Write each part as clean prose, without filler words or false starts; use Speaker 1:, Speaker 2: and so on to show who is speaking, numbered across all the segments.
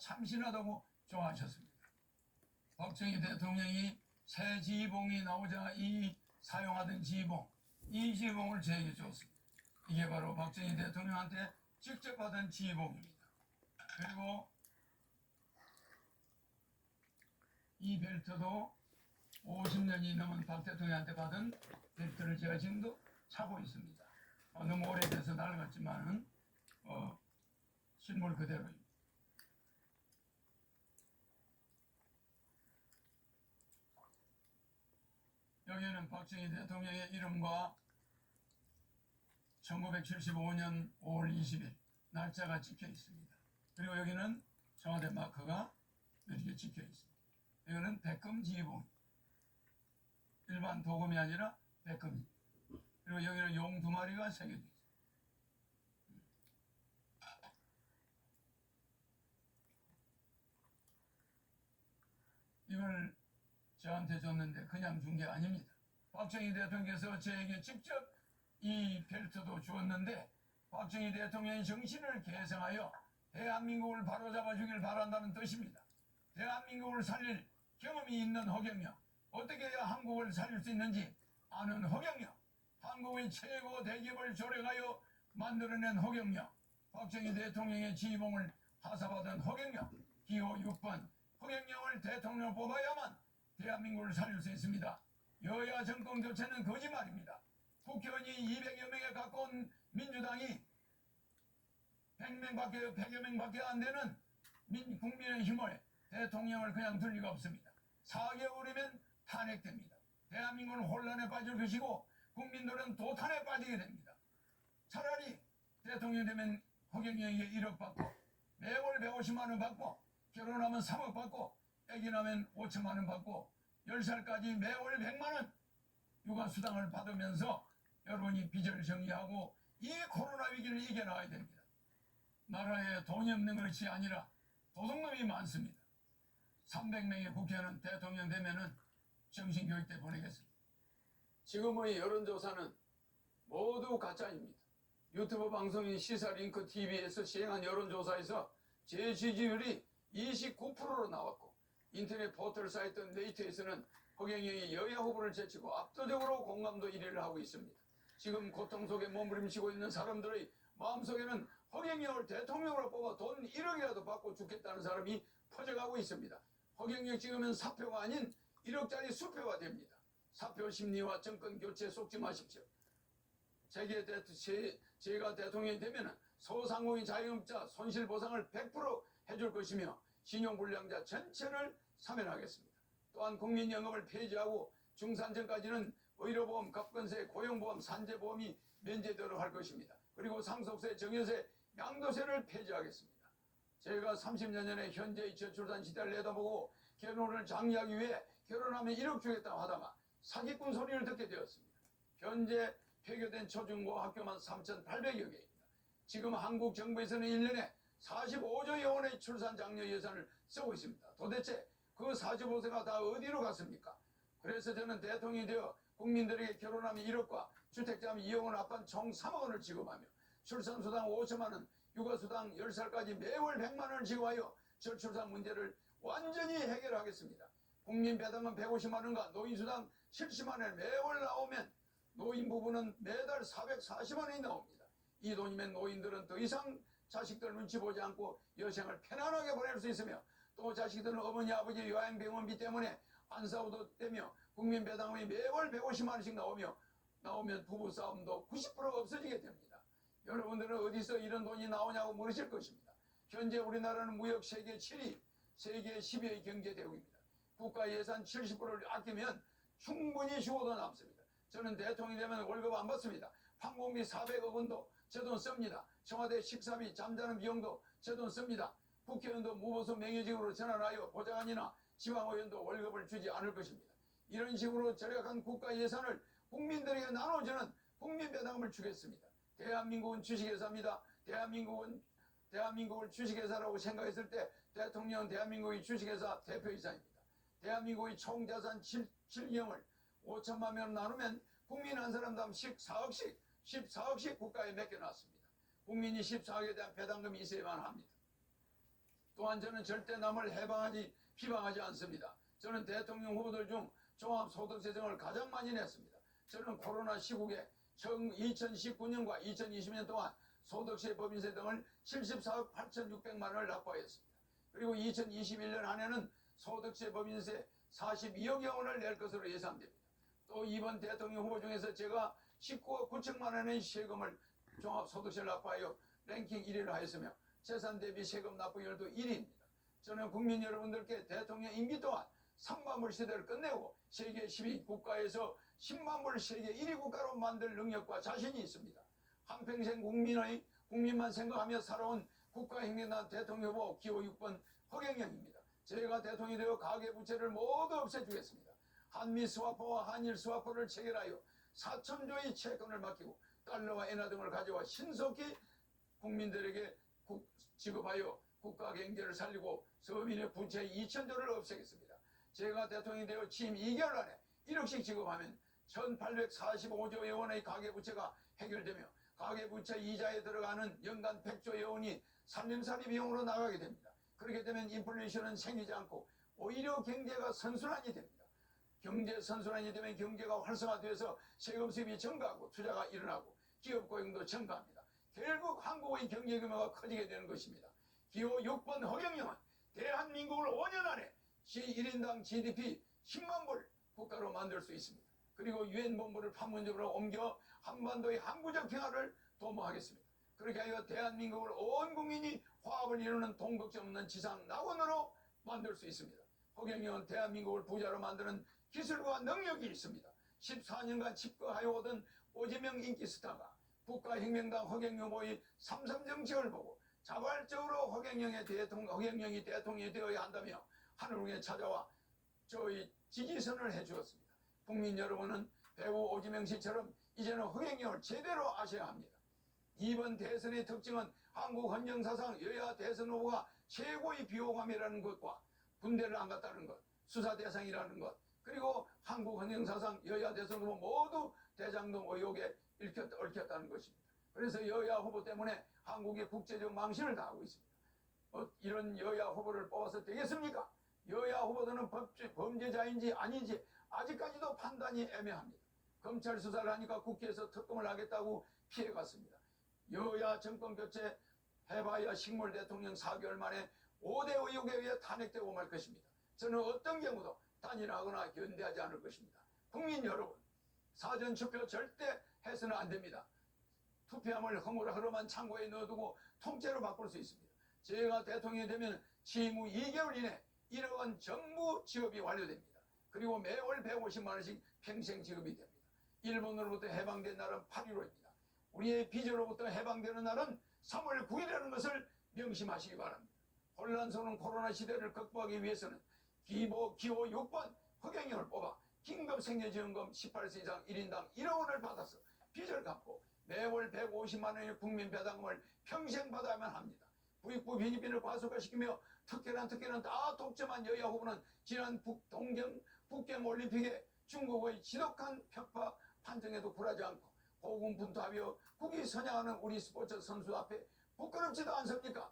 Speaker 1: 참신하다고 좋아하셨습니다. 박정희 대통령이 새 지휘봉이 나오자 사용하던 지휘봉, 이 지휘봉을 저에게 줬습니다. 이게 바로 박정희 대통령한테 직접 받은 지휘봉입니다. 그리고 이 벨트도 50년이 넘은 박 대통령한테 받은 벨트를 제가 지금도 차고 있습니다. 너무 오래돼서 낡았지만은 실물 그대로입니다. 여기에는 박정희 대통령의 이름과 1975년 5월 20일 날짜가 찍혀 있습니다. 그리고 여기는 청와대 마크가 이렇게 찍혀 있습니다. 이거는 백금 지휘봉, 일반 도금이 아니라 백금이. 그리고 여기는 용 2마리가 새겨져 있습니다. 이걸 저한테 줬는데 그냥 준 게 아닙니다. 박정희 대통령께서 저에게 직접 이 벨트도 주었는데 박정희 대통령의 정신을 계승하여 대한민국을 바로잡아 주길 바란다는 뜻입니다. 대한민국을 살릴 경험이 있는 허경영, 어떻게 해야 한국을 살릴 수 있는지 아는 허경영, 한국의 최고 대기업을 조력하여 만들어낸 허경영, 박정희 대통령의 지휘봉을 하사받은 허경영, 기호 6번 허경영을 대통령 뽑아야만 대한민국을 살릴 수 있습니다. 여야 정권 교체는 거짓말입니다. 국회의원이 200여 명에 가까운 민주당이 100여 명밖에 안 되는 국민의힘을 대통령을 그냥 둘 리가 없습니다. 4개월이면 탄핵됩니다. 대한민국은 혼란에 빠질 것이고 국민들은 도탄에 빠지게 됩니다. 차라리 대통령 되면 허경영에게 1억 받고 매월 150만 원 받고 결혼하면 3억 받고 애기 나면 5천만 원 받고 10살까지 매월 100만 원 육아수당을 받으면서 여러분이 빚을 정리하고 이 코로나 위기를 이겨나가야 됩니다. 나라에 돈이 없는 것이 아니라 도둑놈이 많습니다. 300명의 국회의원은 대통령 되면은 정신교육대 보내겠습니다. 지금의 여론조사는 모두 가짜입니다. 유튜브 방송인 시사링크 TV에서 시행한 여론조사에서 제 지지율이 29%로 나왔고 인터넷 포털 사이트 네이트에서는 허경영이 여야 후보를 제치고 압도적으로 공감도 1위를 하고 있습니다. 지금 고통 속에 몸부림치고 있는 사람들의 마음속에는 허경영을 대통령으로 뽑아 돈 1억이라도 받고 죽겠다는 사람이 퍼져가고 있습니다. 허경영 찍으면 사표가 아닌 1억짜리 수표가 됩니다. 사표 심리와 정권 교체 속지 마십시오. 제가 대통령이 되면 소상공인 자영업자 손실보상을 100% 해줄 것이며 신용불량자 전체를 사면하겠습니다. 또한 국민연금을 폐지하고 중산층까지는 의료보험, 갑근세, 고용보험, 산재보험이 면제되도록 할 것입니다. 그리고 상속세, 증여세, 양도세를 폐지하겠습니다. 제가 30년 전에 현재의 저출산 시대를 내다보고 결혼을 장려하기 위해 결혼하면 1억 주겠다고 하다가 사기꾼 소리를 듣게 되었습니다. 현재 폐교된 초중고 학교만 3,800여 개입니다. 지금 한국 정부에서는 1년에 45조여 원의 출산 장려 예산을 쓰고 있습니다. 도대체 그 45세가 다 어디로 갔습니까? 그래서 저는 대통령이 되어 국민들에게 결혼하면 1억과 주택자면 2억 원 합한 총 3억 원을 지급하며 출산수당 5천만 원, 육아수당 10살까지 매월 100만 원을 지급하여 저출산 문제를 완전히 해결하겠습니다. 국민배당은 150만 원과 노인수당 70만 원 매월 나오면 노인 부부는 매달 440만 원이 나옵니다. 이 돈이면 노인들은 더 이상 자식들 눈치 보지 않고 여생을 편안하게 보낼 수 있으며 또 자식들은 어머니 아버지 요양병원비 때문에 안 싸워도 되며 국민배당이 매월 150만 원씩 나오면 부부싸움도 90% 없어지게 됩니다. 여러분들은 어디서 이런 돈이 나오냐고 물으실 것입니다. 현재 우리나라는 무역 세계 7위, 세계 10위의 경제대국입니다. 국가 예산 70%를 아끼면 충분히 죽어도 남습니다. 저는 대통령이 되면 월급 안 받습니다. 항공비 400억 원도 제 돈 씁니다. 청와대 식사비 잠자는 비용도 제 돈 씁니다. 국회의원도 무보수 명예직으로 전환하여 보좌관이나 지방의원도 월급을 주지 않을 것입니다. 이런 식으로 절약한 국가 예산을 국민들에게 나눠주는 국민배당을 주겠습니다. 대한민국은 주식회사입니다. 대한민국을 주식회사라고 생각했을 때 대통령은 대한민국의 주식회사 대표이사입니다. 대한민국의 총자산 7경을 5천만 명 나누면 국민 한 사람당 14억씩 국가에 맡겨놨습니다. 국민이 14억에 대한 배당금이 있어야만 합니다. 또한 저는 절대 남을 비방하지 않습니다. 저는 대통령 후보들 중 종합소득세정을 가장 많이 냈습니다. 저는 코로나 시국에 2019년과 2020년 동안 소득세, 법인세 등을 74억 8,600만 원을 납부하였습니다. 그리고 2021년 한 해는 소득세, 법인세 42억여 원을 낼 것으로 예상됩니다. 또 이번 대통령 후보 중에서 제가 19억 9천만 원의 세금을 종합소득세를 납부하여 랭킹 1위를 하였으며 재산 대비 세금 납부율도 1위입니다. 저는 국민 여러분들께 대통령 임기 동안 3만 불 시대를 끝내고 세계 10위 국가에서 10만 불 세계 1위 국가로 만들 능력과 자신이 있습니다. 한평생 국민만 생각하며 살아온 국가행정단 대통령 후보 기호 6번 허경영입니다. 제가 대통령이 되어 가계부채를 모두 없애주겠습니다. 한미 스와퍼와 한일 스와퍼를 체결하여 4천조의 채권을 맡기고 달러와 엔화 등을 가져와 신속히 국민들에게 지급하여 국가 경제를 살리고 서민의 부채 2천조를 없애겠습니다. 제가 대통령이 되어 취임 2개월 안에 1억씩 지급하면 1845조 원의 가계부채가 해결되며 가계부채 이자에 들어가는 연간 100조 원이 살림살이 비용으로 나가게 됩니다. 그렇게 되면 인플레이션은 생기지 않고 오히려 경제가 선순환이 됩니다. 경제 선순환이 되면 경제가 활성화되어서 세금 수입이 증가하고 투자가 일어나고 기업 고용도 증가합니다. 결국 한국의 경제 규모가 커지게 되는 것입니다. 기호 6번 허경영은 대한민국을 5년 안에 1인당 GDP 10만 불 국가로 만들 수 있습니다. 그리고 유엔 본부를 판문점으로 옮겨 한반도의 항구적 평화를 도모하겠습니다. 그렇게 하여 대한민국을 온 국민이 화합을 이루는 동걱정 없는 지상 낙원으로 만들 수 있습니다. 허경영은 대한민국을 부자로 만드는 기술과 능력이 있습니다. 14년간 집거하여 오던 오재명 인기 스타가 국가혁명당 허경영 후보의 삼삼정책을 보고 자발적으로 허경영이 대통령이 되어야 한다며 하늘궁에 찾아와 저희 지지선을 해주었습니다. 국민 여러분은 배우 오재명 씨처럼 이제는 허경영을 제대로 아셔야 합니다. 이번 대선의 특징은 한국 헌정사상 여야 대선 후보가 최고의 비호감이라는 것과 군대를 안 갔다는 것, 수사 대상이라는 것, 그리고 한국 헌정사상 여야 대선 후보 모두 대장동 의혹에 얽혔다는 것입니다. 그래서 여야 후보 때문에 한국의 국제적 망신을 당하고 있습니다. 이런 여야 후보를 뽑아서 되겠습니까? 여야 후보들은 범죄자인지 아닌지 아직까지도 판단이 애매합니다. 검찰 수사를 하니까 국회에서 특검을 하겠다고 피해갔습니다. 여야 정권 교체 해봐야 식물 대통령 4개월 만에 5대 의혹에 의해 탄핵되고 말 것입니다. 저는 어떤 경우도 단일하거나 견제하지 않을 것입니다. 국민 여러분, 사전투표 절대 해서는 안 됩니다. 투표함을 허름한 창고에 넣어두고 통째로 바꿀 수 있습니다. 제가 대통령이 되면 취임 후 2개월 이내 1억 원 전부 지급이 완료됩니다. 그리고 매월 150만 원씩 평생 지급이 됩니다. 일본으로부터 해방된 날은 8.15입니다. 우리의 빚으로부터 해방되는 날은 3월 9일이라는 것을 명심하시기 바랍니다. 혼란스러운 코로나 시대를 극복하기 위해서는 기호 6번 허경영을 뽑아 긴급생계지원금 18세 이상 1인당 1억 원을 받아서 빚을 갚고 매월 150만 원의 국민 배당금을 평생 받아야만 합니다. 부익부 빈익빈을 과소화시키며 특혜는 다 독점한 여야 후보는 지난 북경 올림픽에 중국의 지독한 편파 판정에도 굴하지 않고 고군분투하며 국위 선양하는 우리 스포츠 선수 앞에 부끄럽지도 않습니까?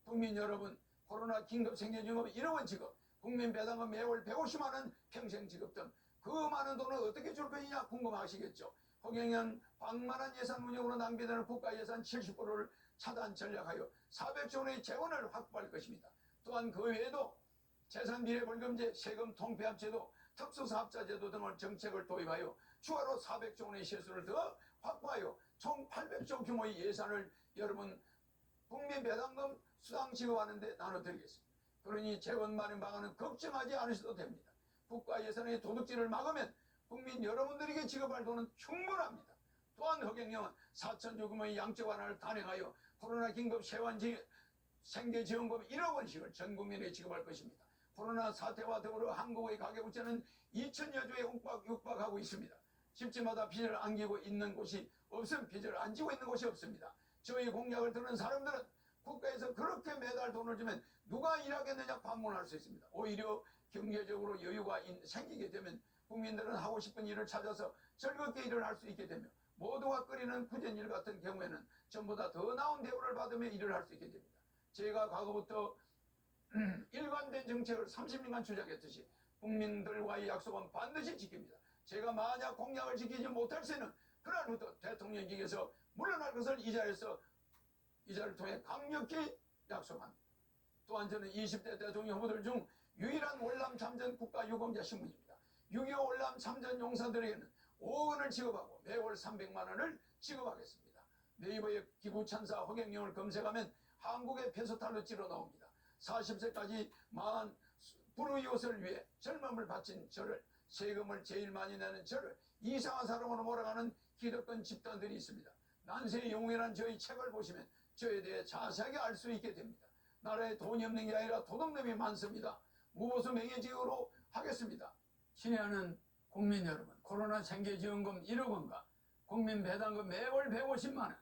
Speaker 1: 국민 여러분, 코로나 긴급생계지원금 1억 원 지급, 국민 배당금 매월 150만 원 평생 지급 등 그 많은 돈을 어떻게 줄 것이냐 궁금하시겠죠. 허경영 방만한 예산 운영으로 낭비되는 국가 예산 70%를 차단 전략하여 400조 원의 재원을 확보할 것입니다. 또한 그 외에도 재산비례벌금제, 세금 통폐합제도, 특수사업자제도 등을 정책을 도입하여 추가로 400조 원의 세수를 더 확보하여 총 800조 규모의 예산을 여러분 국민 배당금 수당 지급하는 데 나눠드리겠습니다. 그러니 재원 마련 방안은 걱정하지 않으셔도 됩니다. 국가 예산의 도둑질을 막으면 국민 여러분들에게 지급할 돈은 충분합니다. 또한 허경영은 4천조 규모의 양적 완화를 단행하여 코로나 긴급 생계지원금 1억 원씩을 전 국민에게 지급할 것입니다. 코로나 사태와 더불어 한국의 가계부채는 2천여 조에 육박하고 있습니다. 집집마다 빚을 안기고 있는 곳이 없음, 빚을 안 지고 있는 곳이 없습니다. 저희 공약을 듣는 사람들은 국가에서 그렇게 매달 돈을 주면 누가 일하겠느냐 반문할 수 있습니다. 오히려 경제적으로 여유가 생기게 되면 국민들은 하고 싶은 일을 찾아서 즐겁게 일을 할 수 있게 되며 모두가 끓이는 구전일 같은 경우에는 전보다 더 나은 대우를 받으며 일을 할 수 있게 됩니다. 제가 과거부터 일관된 정책을 30년간 주장했듯이 국민들과의 약속은 반드시 지킵니다. 제가 만약 공약을 지키지 못할 때는 그날부터 대통령직에서 물러날 것을 이 자리를 통해 강력히 약속합니다. 또한 저는 20대 대통령 후보들 중 유일한 월남 참전 국가유공자 신분입니다. 6.25 월남 참전 용사들에게는 5억 원을 지급하고 매월 300만 원을 지급하겠습니다. 네이버의 기부찬사 허경영을 검색하면 한국의 페소탈로 찌러 나옵니다. 40세까지 망한 불우이웃을 위해 젊음을 바친 저를, 세금을 제일 많이 내는 저를 이상한 사람으로 몰아가는 기득권 집단들이 있습니다. 난세의 영웅이라는 저의 책을 보시면 저에 대해 자세하게 알 수 있게 됩니다. 나라에 돈이 없는 게 아니라 도둑놈이 많습니다. 무보수 명예직으로 하겠습니다. 친애하는 국민 여러분, 코로나 생계지원금 1억 원과 국민 배당금 매월 150만 원,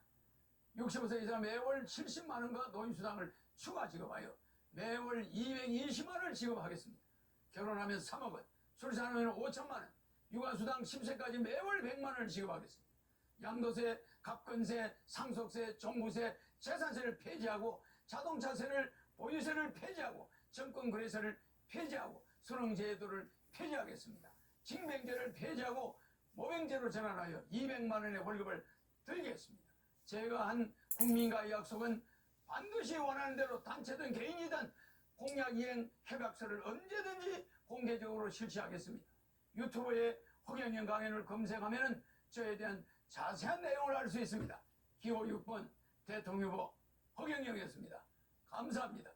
Speaker 1: 65세 이상 매월 70만 원과 노인수당을 추가 지급하여 매월 220만 원을 지급하겠습니다. 결혼하면 3억 원, 출산하면 5천만 원, 육아수당 10세까지 매월 100만 원을 지급하겠습니다. 양도세, 갑근세, 상속세, 종부세, 재산세를 폐지하고 자동차세를, 보유세를 폐지하고 정권거래세를 폐지하고 수능제도를 폐지하겠습니다. 징병제를 폐지하고 모병제로 전환하여 200만 원의 월급을 드리겠습니다. 제가 한 국민과의 약속은 반드시 원하는 대로 단체든 개인이든 공약 이행 협약서를 언제든지 공개적으로 실시하겠습니다. 유튜브에 허경영 강연을 검색하면 저에 대한 자세한 내용을 알 수 있습니다. 기호 6번 대통령 후보 허경영이었습니다. 감사합니다.